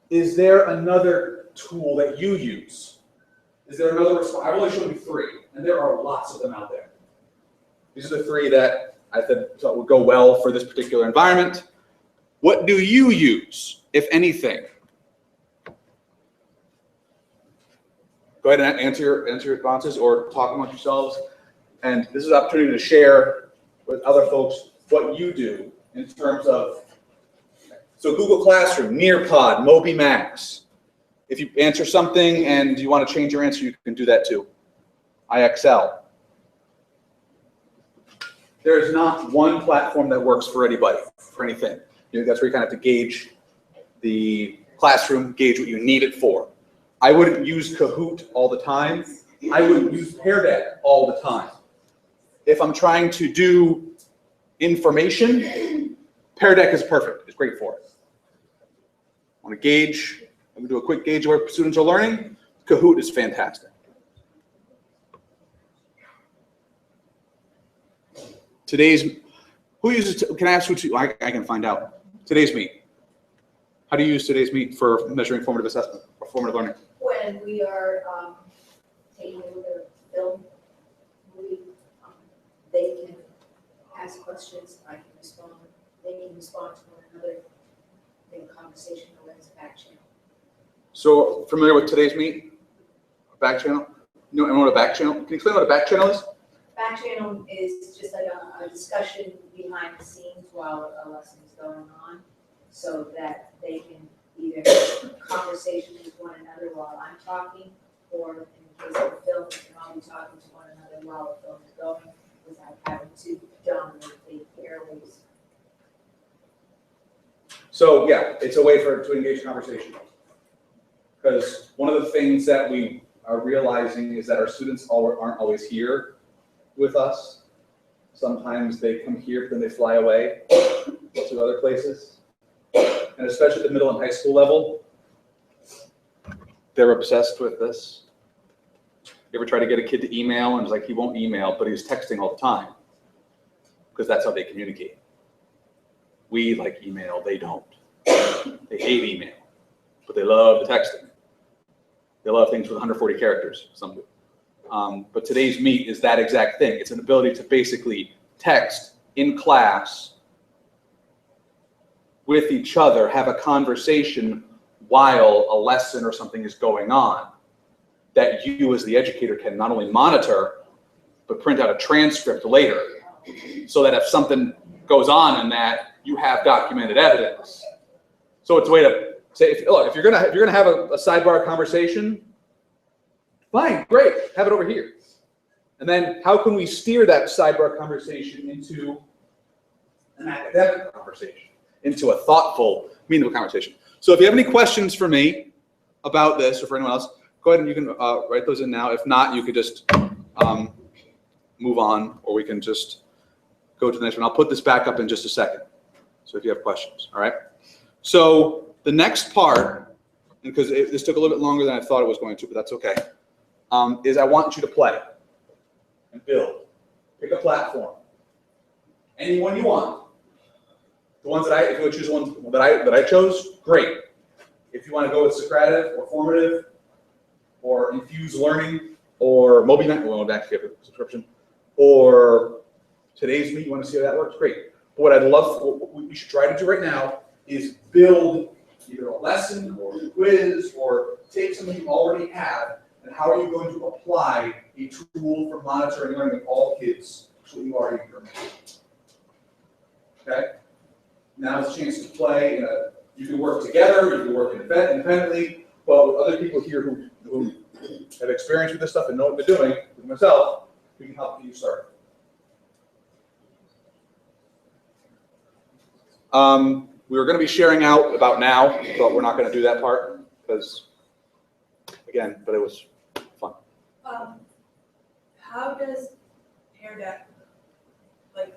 is there another tool that you use? Is there another response? I've only shown you 3, and there are lots of them out there. These are the 3 that I thought would go well for this particular environment. What do you use, if anything? Go ahead and answer your responses or talk amongst yourselves. And this is an opportunity to share with other folks what you do in terms of, so Google Classroom, Nearpod, MobyMax. If you answer something and you want to change your answer, you can do that too. IXL. There is not one platform that works for anybody, for anything. That's where you kind of have to gauge the classroom, gauge what you need it for. I wouldn't use Kahoot all the time. I wouldn't use Pear Deck all the time. If I'm trying to do information, Pear Deck is perfect. It's great for it. I want to gauge. I'm going to do a quick gauge of where students are learning. Kahoot is fantastic. Today's, who uses, can I ask who to, I can find out. Today's Meet. How do you use Today's Meet for measuring formative assessment or formative learning? When we are taking a look at a film, they can ask questions, I can respond, they can respond to one another in a conversation or as a back channel. So familiar with Today's Meet? Back channel? You know what a back channel? Can you explain what a back channel is? Back channel is just like a discussion behind the scenes while a lesson is going on, so that they can either have a conversation with one another while I'm talking, or in the case of the film, they can all be talking to one another while the film is going without having to dominate the airwaves. So yeah, it's a way to engage conversation. Because one of the things that we are realizing is that our students aren't always here with us. Sometimes they come here, but then they fly away to other places. And especially at the middle and high school level, they're obsessed with this. You ever try to get a kid to email and it's like he won't email, but he's texting all the time? Because that's how they communicate. We like email, they don't. They hate email, but they love the texting. They love things with 140 characters, some do. But Today's Meet is that exact thing. It's an ability to basically text in class with each other, have a conversation while a lesson or something is going on, that you as the educator can not only monitor, but print out a transcript later, so that if something goes on in that, you have documented evidence. So it's a way to Say, if you're gonna have a sidebar conversation, fine, great, have it over here. And then how can we steer that sidebar conversation into an academic conversation, into a thoughtful, meaningful conversation? So if you have any questions for me about this or for anyone else, go ahead and you can write those in now. If not, you could just move on, or we can just go to the next one. I'll put this back up in just a second. So if you have questions, all right? So the next part, because this took a little bit longer than I thought it was going to, but that's okay, is I want you to play and build. Pick a platform. Any one you want. The ones that if you would choose the ones that I chose, great. If you want to go with Socrative or Formative or Infuse Learning or MobiNet, well, actually have a subscription, or Today's Meet, you want to see how that works, great. But what I'd love, what we should try to do right now is build either a lesson or a quiz or take something you already have, and how are you going to apply a tool for monitoring learning with all kids to what you already learned. Okay? Now is a chance to play. You can work together, you can work independently, but with other people here who have experience with this stuff and know what they're doing, with myself, we can help you start. We were going to be sharing out about now, but we're not going to do that part because, again, but it was fun. How does Pear Deck, like,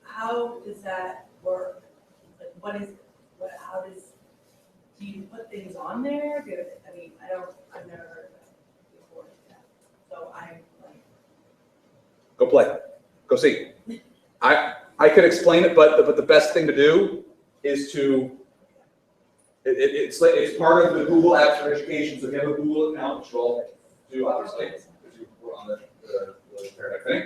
how does that work? Like, do you put things on there? I mean, I've never heard of it before. So I'm like. Go play. Go see. I could explain it, but the best thing to do is to, it's part of the Google Apps for Education. So if you have a Google account, which you all do, obviously, because you were on the Pear Deck thing,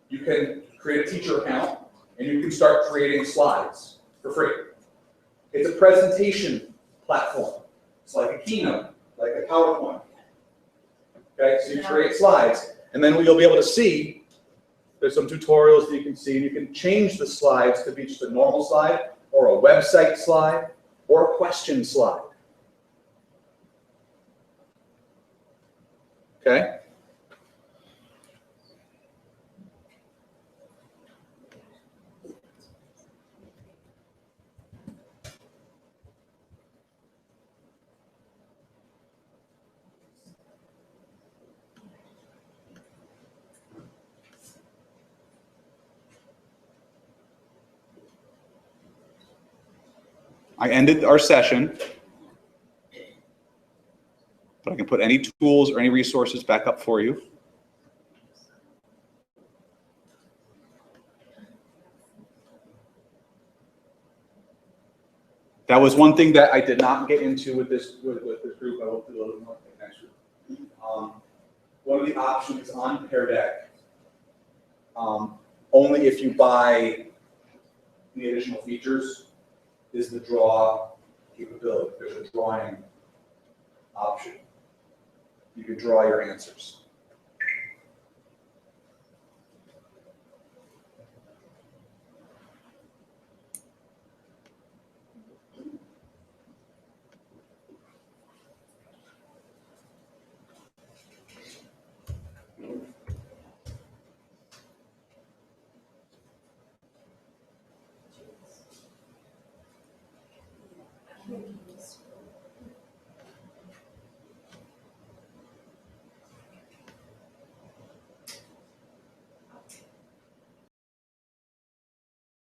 you can create a teacher account and you can start creating slides for free. It's a presentation platform. It's like a keynote, like a PowerPoint. Okay, so you create slides, and then you'll be able to see, there's some tutorials that you can see, and you can change the slides to be just a normal slide, or a website slide, or a question slide. Okay? I ended our session, but I can put any tools or any resources back up for you. That was one thing that I did not get into with this group. I will do a little more next week. One of the options on Pear Deck, only if you buy the additional features, is the draw capability. There's a drawing option. You can draw your answers.